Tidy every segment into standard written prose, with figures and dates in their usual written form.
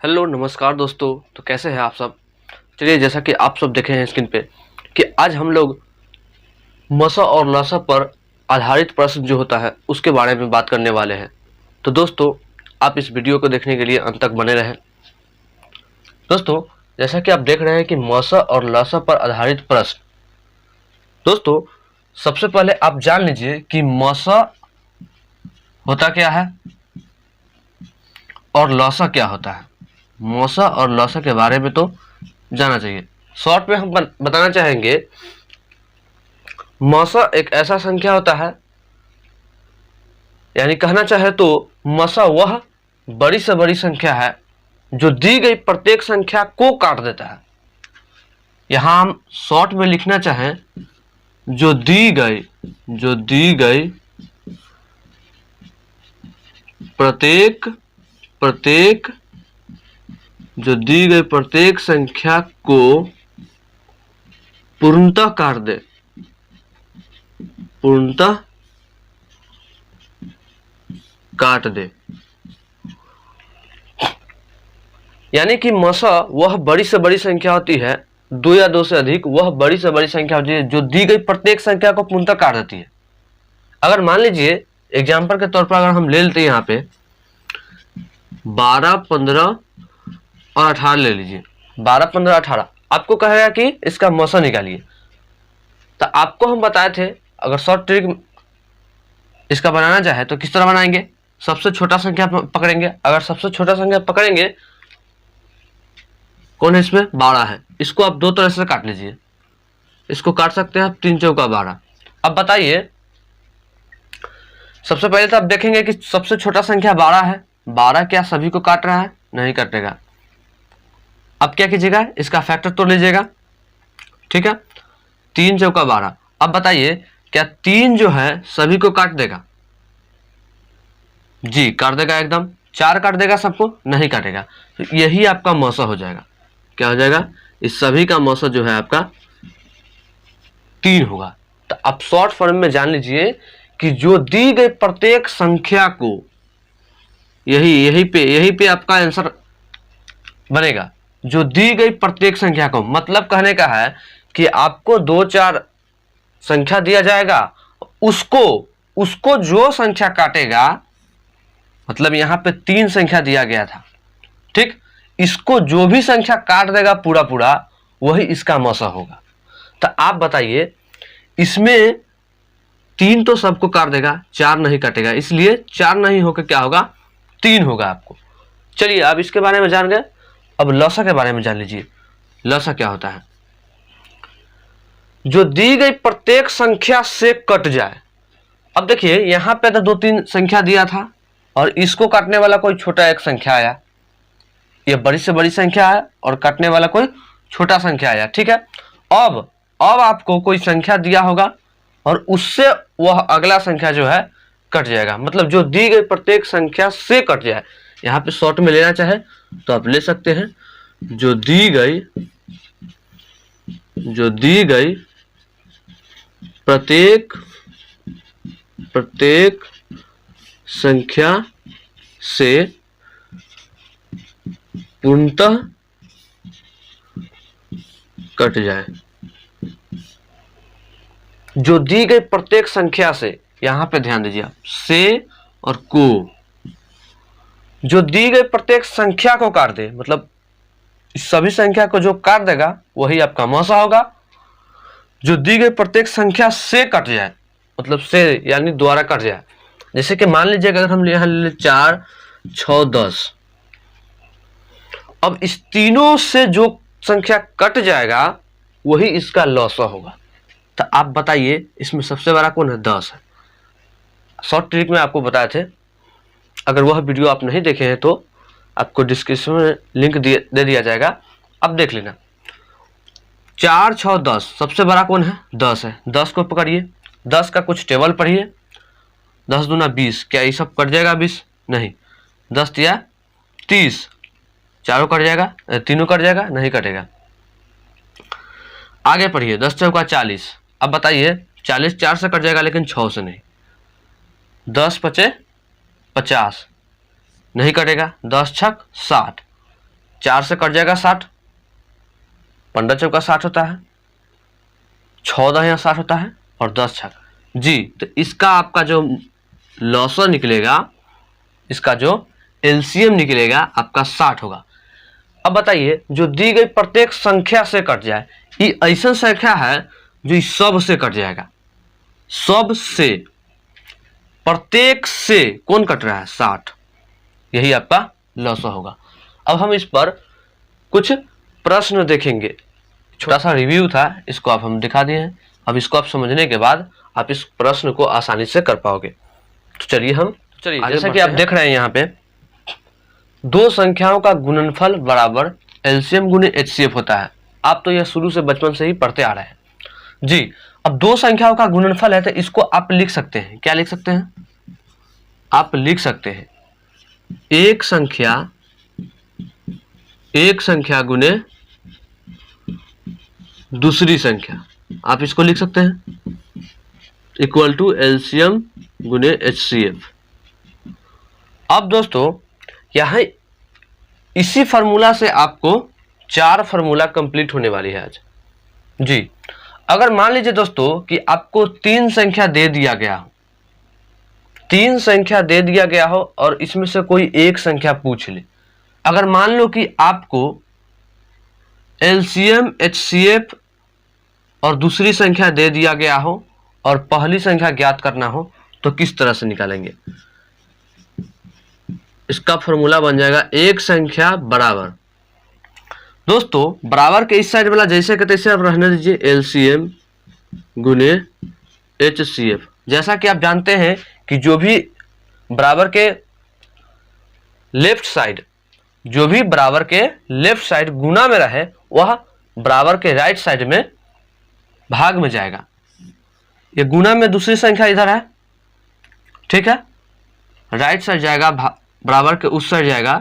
Hello नमस्कार दोस्तों। तो कैसे हैं आप सब। चलिए, जैसा कि आप सब देखे हैं स्क्रीन पे कि आज हम लोग मसा और लसा पर आधारित प्रश्न जो होता है उसके बारे में बात करने वाले हैं। तो दोस्तों, आप इस वीडियो को देखने के लिए अंत तक बने रहें। दोस्तों, जैसा कि आप देख रहे हैं कि मसा और लसा पर आधारित प्रश्न। दोस्तों, सबसे पहले आप जान लीजिए कि मसा होता क्या है और लसा क्या होता है। मसा और लसा के बारे में तो जाना चाहिए। शॉर्ट में हम बताना चाहेंगे, मसा एक ऐसा संख्या होता है, यानी कहना चाहे तो मसा वह बड़ी से बड़ी संख्या है जो दी गई प्रत्येक संख्या को काट देता है। यहां हम शॉर्ट में लिखना चाहें, जो दी गई प्रत्येक जो दी गई प्रत्येक संख्या को पूर्णतः काट दे। यानी कि मसा वह बड़ी से बड़ी संख्या होती है, दो या दो से अधिक, वह बड़ी से बड़ी संख्या होती है जो दी गई प्रत्येक संख्या को पूर्णतः काट देती है। अगर मान लीजिए एग्जाम्पल के तौर पर अगर हम ले लेते हैं, यहाँ पे 12, 15 और 18 ले लीजिए। 12, 15, 18 आपको कहेगा कि इसका मसा निकालिए। तो आपको हम बताए थे, अगर शॉर्ट ट्रिक इसका बनाना चाहे तो किस तरह बनाएंगे। सबसे छोटा संख्या पकड़ेंगे। अगर सबसे छोटा संख्या पकड़ेंगे, कौन है इसमें, 12 है। इसको आप दो तरह से काट लीजिए। इसको काट सकते हैं आप 3 चौका 12। अब बताइए, सबसे पहले तो आप देखेंगे कि सबसे छोटा संख्या 12 है। 12 क्या सभी को काट रहा है? नहीं काटेगा। अब क्या कीजिएगा, इसका फैक्टर तोड़ लीजिएगा। ठीक है, 3 चौका 12। अब बताइए, क्या 3 जो है सभी को काट देगा? जी काट देगा एकदम। 4 काट देगा सबको? नहीं काटेगा। तो यही आपका मसा हो जाएगा। क्या हो जाएगा? इस सभी का मौसा जो है आपका 3 होगा। तो आप शॉर्ट फॉर्म में जान लीजिए कि जो दी गई प्रत्येक संख्या को, यही पे आपका आंसर बनेगा। जो दी गई प्रत्येक संख्या को, मतलब कहने का है कि आपको 2, 4 संख्या दिया जाएगा, उसको जो संख्या काटेगा, मतलब यहां पे 3 संख्या दिया गया था, ठीक, इसको जो भी संख्या काट देगा पूरा वही इसका मसा होगा। तो आप बताइए, इसमें 3 तो सबको काट देगा, 4 नहीं काटेगा, इसलिए 4 नहीं होकर क्या होगा, 3 होगा आपको। चलिए, अब इसके बारे में जान गए। अब लसा के बारे में जान लीजिए। लसा क्या होता है? जो दी गई प्रत्येक संख्या से कट जाए। अब देखिए, यहां पे तो 2-3 संख्या दिया था और इसको काटने वाला कोई छोटा एक संख्या आया। ये बड़ी से बड़ी संख्या है और काटने वाला कोई छोटा संख्या आया। ठीक है, अब आपको कोई संख्या दिया होगा और उससे वह अगला संख्या जो है कट जाएगा। मतलब जो दी गई प्रत्येक संख्या से कट जाए। यहाँ पे शॉर्ट में लेना चाहे तो आप ले सकते हैं, जो दी गई प्रत्येक संख्या से पूर्णतः कट जाए। जो दी गई प्रत्येक संख्या से, यहां पे ध्यान दीजिए आप, से और को, जो दी गई प्रत्येक संख्या को काट दे, मतलब इस सभी संख्या को जो काट देगा वही आपका मसा होगा। जो दी गई प्रत्येक संख्या से कट जाए, मतलब से यानी द्वारा कट जाए। जैसे कि मान लीजिए, अगर हम यहां ले 4, 6, 10, अब इस तीनों से जो संख्या कट जाएगा वही इसका लसा होगा। तो आप बताइए, इसमें सबसे बड़ा कौन है? 10 है। शॉर्ट ट्रिक में आपको बताए थे, अगर वह वीडियो आप नहीं देखे हैं तो आपको डिस्क्रिप्शन में लिंक दे दिया जाएगा, अब देख लेना। 4, 6, 10, सबसे बड़ा कौन है? 10 है। 10 को पकड़िए, 10 का कुछ टेबल पढ़िए। 10 दूना 20, क्या ये सब कट जाएगा? 20 नहीं। 10 तिया 30, चारों कट जाएगा, तीनों कट जाएगा? नहीं कटेगा। आगे पढ़िए, 10 चौका 40। अब बताइए, 40 4 से कट जाएगा लेकिन 6 से नहीं। 10 पचे 50, नहीं कटेगा। 10 छक 60, 4 से कट जाएगा 60, 15 चौका 60 होता है, 14 यहाँ 60 होता है और 10 छक जी। तो इसका आपका जो लॉसर निकलेगा, इसका जो एलसीएम निकलेगा आपका 60 होगा। अब बताइए, जो दी गई प्रत्येक संख्या से कट जाए, ये ऐसा संख्या है जो इस सब से कट जाएगा, सब से, प्रत्येक से कौन कट रहा है? 60। यही आपका लॉसर होगा। अब हम इस पर कुछ प्रश्न देखेंगे, छोटा सा रिव्यू था, इसको आप हम दिखा दिए हैं। अब इसको आप समझने के बाद आप इस प्रश्न को आसानी से कर पाओगे। तो चलिए जैसा कि आप देख रहे हैं यहाँ पे, दो संख्याओं का गुणनफल बराबर एलसीएम गुने एचसीएफ होता है। आप तो यह शुरू से बचपन से ही पढ़ते आ रहे हैं जी। अब दो संख्याओं का गुणनफल है तो इसको आप लिख सकते हैं, क्या लिख सकते हैं? आप लिख सकते हैं एक संख्या गुने दूसरी संख्या, आप इसको लिख सकते हैं इक्वल टू एलसीएम गुने एचसीएफ। अब दोस्तों यहाँ इसी फार्मूला से आपको 4 फार्मूला कंप्लीट होने वाली है आज जी। अगर मान लीजिए दोस्तों कि आपको 3 संख्या दे दिया गया हो, 3 संख्या दे दिया गया हो और इसमें से कोई एक संख्या पूछ ले। अगर मान लो कि आपको एलसीएम एचसीएफ और दूसरी संख्या दे दिया गया हो और पहली संख्या ज्ञात करना हो, तो किस तरह से निकालेंगे? इसका फॉर्मूला बन जाएगा एक संख्या बराबर, दोस्तों बराबर के इस साइड वाला जैसे के तैसे आप रहने दीजिए, एलसीएम गुने एचसीएफ। जैसा कि आप जानते हैं कि जो भी बराबर के लेफ्ट साइड, जो भी बराबर के लेफ्ट साइड गुना में रहे वह बराबर के राइट साइड में भाग में जाएगा। ये गुना में दूसरी संख्या इधर है, ठीक है, राइट साइड जाएगा, बराबर के उस साइड जाएगा,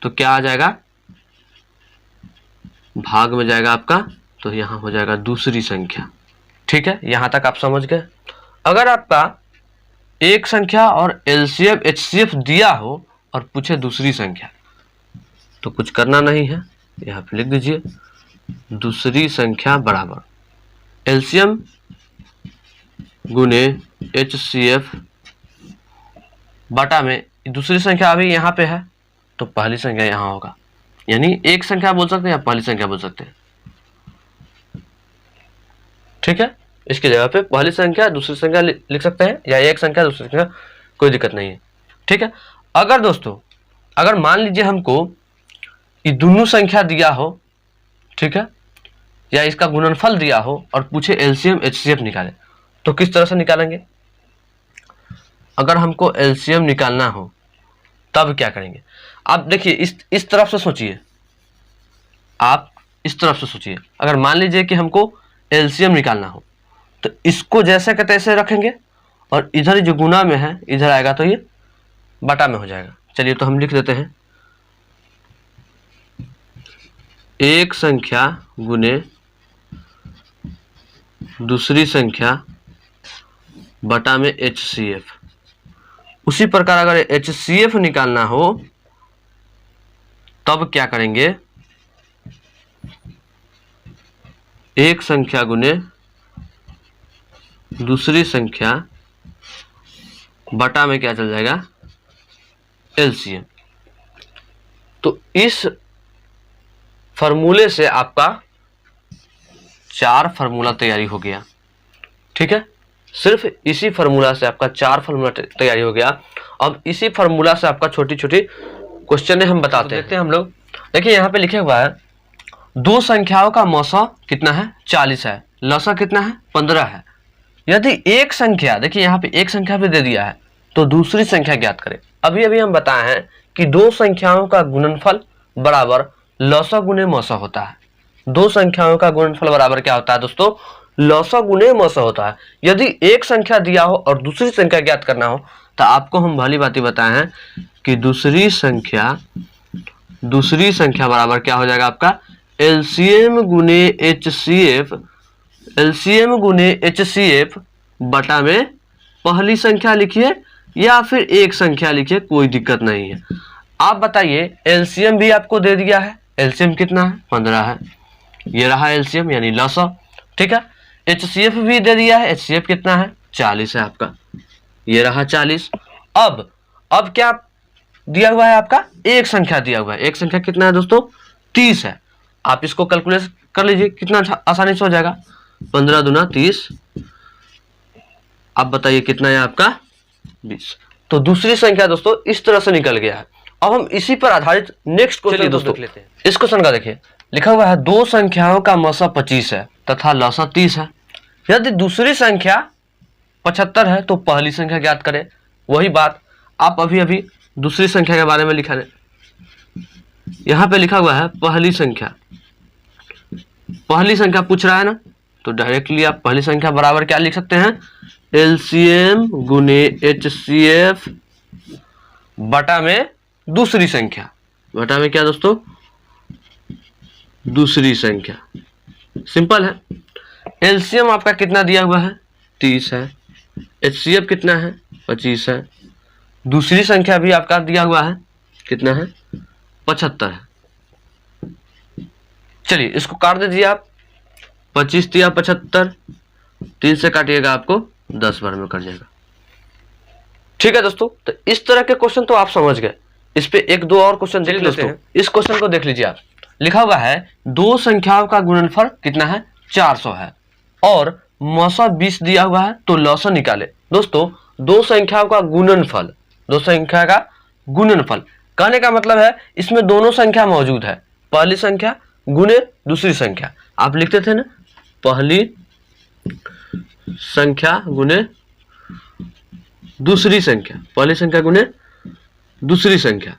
तो क्या आ जाएगा? भाग में जाएगा आपका, तो यहां हो जाएगा दूसरी संख्या। ठीक है, यहां तक आप समझ गए। अगर आपका एक संख्या और एलसीएम एचसीएफ दिया हो और पूछे दूसरी संख्या, तो कुछ करना नहीं है, यहां पे लिख दीजिए दूसरी संख्या बराबर एलसीएम गुने एचसीएफ बटा में दूसरी संख्या अभी यहाँ पे है तो पहली संख्या यहाँ होगा। यानी एक संख्या बोल सकते हैं या पहली संख्या बोल सकते हैं, ठीक है। इसकी जगह पे पहली संख्या दूसरी संख्या लिख सकते हैं या एक संख्या दूसरी संख्या, कोई दिक्कत नहीं है, ठीक है। अगर दोस्तों अगर मान लीजिए हमको ये दोनों संख्या दिया हो, ठीक है, या इसका गुणनफल दिया हो और पूछे एलसीएम एचसीएफ निकाले, तो किस तरह से निकालेंगे? अगर हमको एलसीएम निकालना हो तब क्या करेंगे? आप देखिए इस तरफ से सोचिए, आप इस तरफ से सोचिए। अगर मान लीजिए कि हमको एलसीएम निकालना हो तो इसको जैसे के तैसे रखेंगे और इधर जो गुना में है इधर आएगा तो ये बटा में हो जाएगा। चलिए तो हम लिख देते हैं एक संख्या गुने दूसरी संख्या बटा में एचसीएफ। उसी प्रकार अगर एचसीएफ निकालना हो तब क्या करेंगे? एक संख्या गुने दूसरी संख्या बटा में क्या चल जाएगा? एलसीएम। तो इस फॉर्मूले से आपका 4 फार्मूला तैयारी हो गया, ठीक है। सिर्फ इसी फार्मूला से आपका 4 फार्मूला तैयारी हो गया। अब इसी फार्मूला से आपका छोटी छोटी क्वेश्चन हम बताते हैं। देखते हैं हम लोग। देखिए यहाँ पे लिखे हुआ है दो संख्याओं का मौसा कितना है? 40 है, लसा कितना है? 15 है। यदि एक संख्या, देखिए यहाँ पे एक संख्या भी दे दिया है, तो दूसरी संख्या ज्ञात करें। अभी अभी हम बताए हैं कि दो संख्याओं का गुणनफल बराबर लसा गुने मौसा होता है। दो संख्याओं का गुणनफल बराबर क्या होता है दोस्तों? लसा गुने मौसा होता है। यदि एक संख्या दिया हो और दूसरी संख्या ज्ञात करना हो तो आपको हम भली बात बताए हैं कि दूसरी संख्या बराबर क्या हो जाएगा आपका? एलसीएम गुने एचसीएफ, एलसीएम गुने एचसीएफ बटा में पहली संख्या लिखिए या फिर एक संख्या लिखिए, कोई दिक्कत नहीं है। आप बताइए एलसीएम भी आपको दे दिया है, एलसीएम कितना है 15 है, ये रहा एलसीएम यानी लसा, ठीक है। एचसीएफ भी दे दिया है, एचसीएफ कितना है 40 है आपका, ये रहा 40। अब क्या दिया हुआ है आपका, एक संख्या दिया हुआ है, एक संख्या कितना है दोस्तों 30 है। आप इसको कैलकुलेट कर लीजिए कितना आसानी से हो जाएगा, 15 दूना 30, अब बताइए कितना है आपका 20। तो दूसरी संख्या दोस्तों इस तरह से निकल गया है। अब हम इसी पर आधारित नेक्स्ट क्वेश्चन दोस्तों देख लेते हैं। इस क्वेश्चन का देखिए, लिखा हुआ है दो संख्याओं का मौसा 25 है तथा लसा 30 है। यदि दूसरी संख्या 75 है तो पहली संख्या ज्ञात करें। वही बात आप अभी दूसरी संख्या के बारे में लिखा है, यहाँ पे लिखा हुआ है पहली संख्या पूछ रहा है ना, तो डायरेक्टली आप पहली संख्या बराबर क्या लिख सकते हैं, एलसीएम गुने एचसीएफ बटा में दूसरी संख्या, बटा में क्या दोस्तों दूसरी संख्या, सिंपल है। एलसीएम आपका कितना दिया हुआ है 30 है, एचसीएफ कितना है 25 है, दूसरी संख्या भी आपका दिया हुआ है कितना है 75 है। चलिए इसको काट दीजिए आप, 25 दिया 75, 3 से काटिएगा आपको 10 बार में कट जाएगा, ठीक है दोस्तों। तो इस तरह के क्वेश्चन तो आप समझ गए। इस पे एक दो और क्वेश्चन देख लेते हैं। इस क्वेश्चन को देख लीजिए आप, लिखा हुआ है दो संख्याओं का गुणनफल कितना है 400 है और मौसा 20 दिया हुआ है, तो लौसा निकाले। दोस्तों दो संख्याओं का गुणनफल, दो संख्या का गुणनफल कहने का मतलब है इसमें दोनों संख्या मौजूद है, पहली संख्या गुणे दूसरी संख्या। आप लिखते थे ना पहली संख्या गुणे दूसरी संख्या, पहली संख्या गुणे दूसरी संख्या।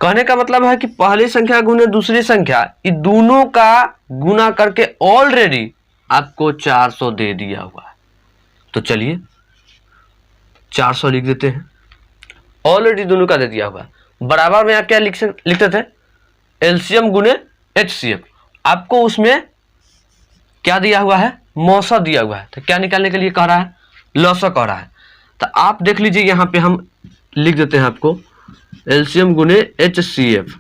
कहने का मतलब है कि पहली संख्या गुणे दूसरी संख्या, ये दोनों का गुना करके ऑलरेडी आपको 400 दे दिया हुआ है। तो चलिए 400 लिख देते हैं, ऑलरेडी दोनों का दे दिया हुआ है। बराबर में आप क्या लिखते थे, एलसीएम गुणे एचसीएफ। आपको उसमें क्या दिया हुआ है, मौसा दिया हुआ है, तो क्या निकालने के लिए कह रहा है, लौसा कह रहा है। तो आप देख लीजिए यहाँ पे हम लिख देते हैं आपको एलसीएम गुणे एचसीएफ।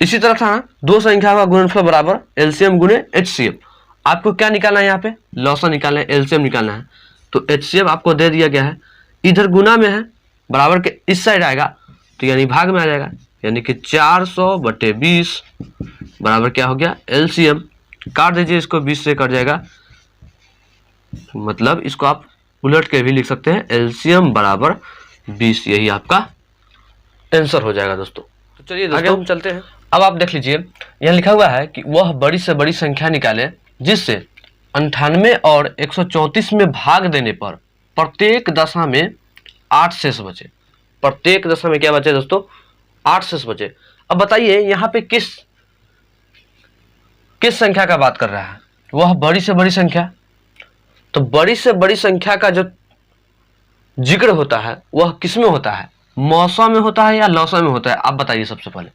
इसी तरह था दो संख्या का गुणनफल बराबर एलसीएम गुणे एचसीएफ। आपको क्या निकालना है, यहाँ पे लौसा निकालना है, एलसीएम निकालना है। तो एचसीएफ आपको दे दिया गया है, इधर गुना में है, बराबर के इस साइड आएगा तो यानी भाग में आ जाएगा, यानी कि 400/20 बराबर क्या हो गया एलसीएम। काट दीजिए इसको, 20 से कट जाएगा, मतलब इसको आप उलट के भी लिख सकते हैं, एलसीएम बराबर 20, यही आपका आंसर हो जाएगा दोस्तों। तो चलिए दोस्तों हम चलते हैं। अब आप देख लीजिए यहाँ लिखा हुआ है कि वह बड़ी से बड़ी संख्या निकाले जिससे 98 और 134 में भाग देने पर प्रत्येक दशा में 8 शेष बचे। प्रत्येक दशा में क्या बचे दोस्तों 8 शेष बचे। अब बताइए यहाँ पे किस संख्या का बात कर रहा है, वह बड़ी से बड़ी संख्या। तो बड़ी से बड़ी संख्या का जो जिक्र होता है वह किस में होता है, मौसा में होता है या लौसा में होता है, आप बताइए। सबसे पहले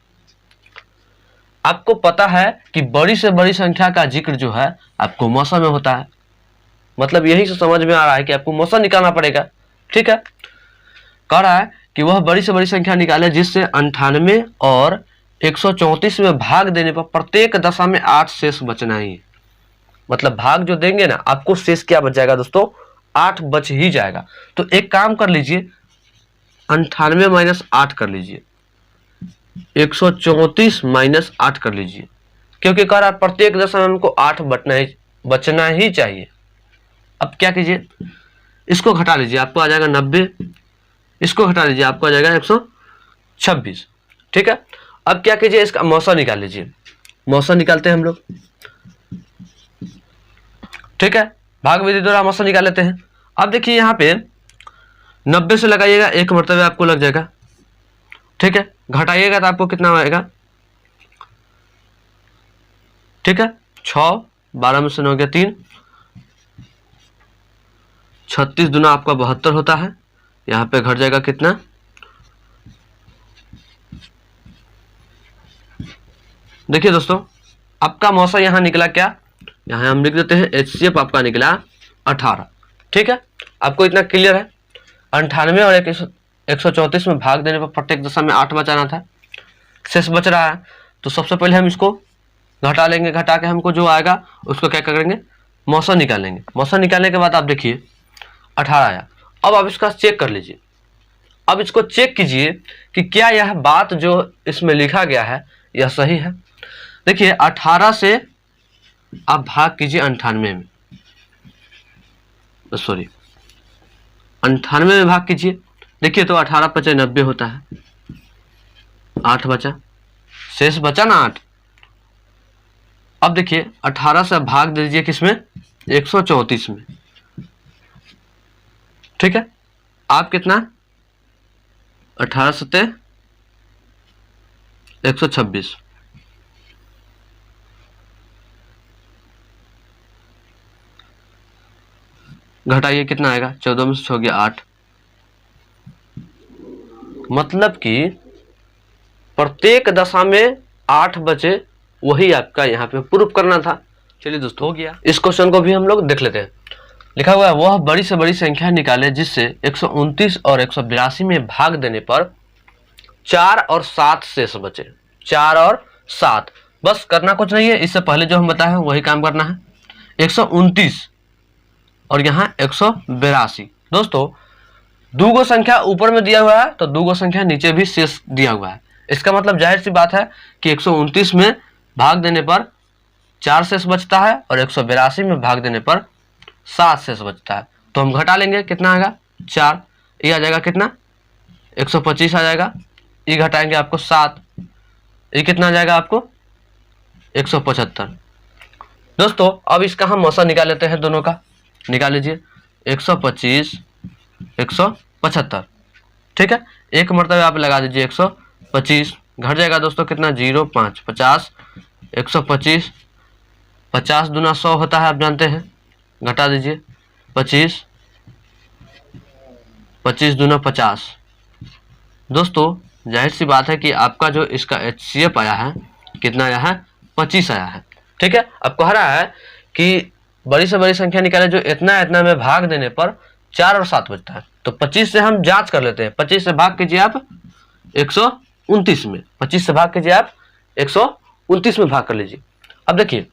आपको पता है कि बड़ी से बड़ी संख्या का जिक्र जो है आपको मौसा में होता है, मतलब यही से समझ में आ रहा है कि आपको मौसा निकालना पड़ेगा, ठीक है। कह रहा है कि वह बड़ी से बड़ी संख्या निकाले जिससे 98 और 134 में भाग देने पर प्रत्येक दशा में 8 शेष बचना ही, मतलब भाग जो देंगे ना आपको शेष क्या बच जाएगा दोस्तों 8 बच ही जाएगा। तो एक काम कर लीजिए 98 - 8 कर लीजिए, 134 - 8 कर लीजिए, क्योंकि कह रहा है प्रत्येक दशा में हमको 8 बचना ही चाहिए। अब क्या कीजिए, इसको घटा लीजिए, आपको आ जाएगा 90, इसको घटा लीजिए आपको आ जाएगा 126, ठीक है। अब क्या कीजिए, इसका मौसा निकाल लीजिए, मौसा निकालते हैं हम लोग, ठीक है। भाग विधि द्वारा मौसा निकाल लेते हैं। अब देखिए यहाँ पे 90 से लगाइएगा, एक मरतबे आपको लग जाएगा, ठीक है। घटाइएगा तो आपको कितना आएगा, ठीक है 6, 12 में से 9 गया 3, 36 दूना आपका 72 होता है। यहाँ पे घट जाएगा कितना, देखिए दोस्तों आपका मौसा यहाँ निकला क्या, यहाँ हम लिख देते हैं एचसीएफ आपका निकला 18, ठीक है। आपको इतना क्लियर है, 98 और 134 में भाग देने पर प्रत्येक दशा में 8 बचाना था, शेष बच रहा है। तो सबसे पहले हम इसको घटा लेंगे, घटा के हमको जो आएगा उसको क्या करेंगे, मौसा निकालेंगे। मौसा निकालने के बाद आप देखिए 18 आया। अब आप इसका चेक कर लीजिए, अब इसको चेक कीजिए कि क्या यह बात जो इसमें लिखा गया है यह सही है। देखिए 18 से आप भाग कीजिए 98 में, सॉरी 98 में भाग कीजिए। देखिए तो 18 × 90 होता है, 8 बचा, शेष बचा ना 8। अब देखिए 18 से भाग दे दीजिए किसमें, 134 में, ठीक है। आप कितना 18 सत्ते 126, घटाइए कितना आएगा, 14 में से हो गया 8। मतलब कि प्रत्येक दशा में 8 बचे, वही आपका यहाँ पे प्रूफ करना था। चलिए दोस्तों हो गया। इस क्वेश्चन को भी हम लोग देख लेते हैं। लिखा हुआ है वह बड़ी से बड़ी संख्या निकाले जिससे 129 और 182 में भाग देने पर 4 और 7 शेष बचे। 4 और 7 बस करना कुछ नहीं है, इससे पहले जो हम बताए हैं वही काम करना है। 129 और यहाँ 182। दोस्तों दो गो संख्या ऊपर में दिया हुआ है तो दो गो संख्या नीचे भी शेष दिया हुआ है। इसका मतलब जाहिर सी बात है कि 129 में भाग देने पर 4 शेष बचता है और 182 में भाग देने पर 7 शेष बचता है। तो हम घटा लेंगे, कितना आएगा 4, ये आ जाएगा कितना 125 आ जाएगा, ये घटाएंगे आपको 7, ये कितना आ जाएगा आपको 175। दोस्तों अब इसका हम मौसा निकाल लेते हैं, दोनों का निकाल लीजिए। 125 175, ठीक है। एक मरतबे आप लगा दीजिए 125, घट जाएगा दोस्तों कितना 0 5 50, 125 50 दूना 100 होता है, आप जानते हैं, घटा दीजिए 25 25 दूना 50। दोस्तों जाहिर सी बात है कि आपका जो इसका HCF आया है कितना आया है 25 आया है, ठीक है। अब कह रहा है कि बड़ी से बड़ी संख्या निकाले जो इतना इतना में भाग देने पर 4 और 7 बचता है। तो 25 से हम जांच कर लेते हैं। 25 से भाग कीजिए आप 129 में, 25 से भाग कीजिए आप 129 में भाग कर लीजिए। अब देखिए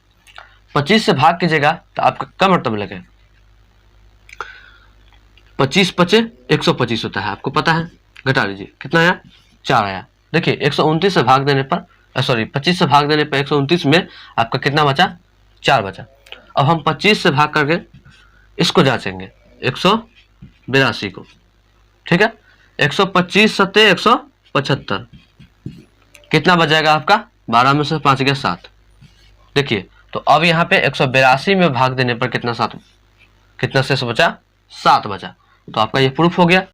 25 से भाग कीजिएगा तो आपका क्या मतलब लगे, 25 × 5 125 होता है, आपको पता है। घटा लीजिए कितना आया 4 आया। देखिए 129 से भाग देने पर 25 से भाग देने पर 129 में आपका कितना बचा 4 बचा। अब हम 25 से भाग करके इसको जांचेंगे 182 को, ठीक है। 125 × 7 175, कितना बच जाएगा आपका 12 में से 5 गया 7। देखिए तो अब यहाँ पे 182 में भाग देने पर कितना शेष बचा 7 बचा। तो आपका ये प्रूफ हो गया।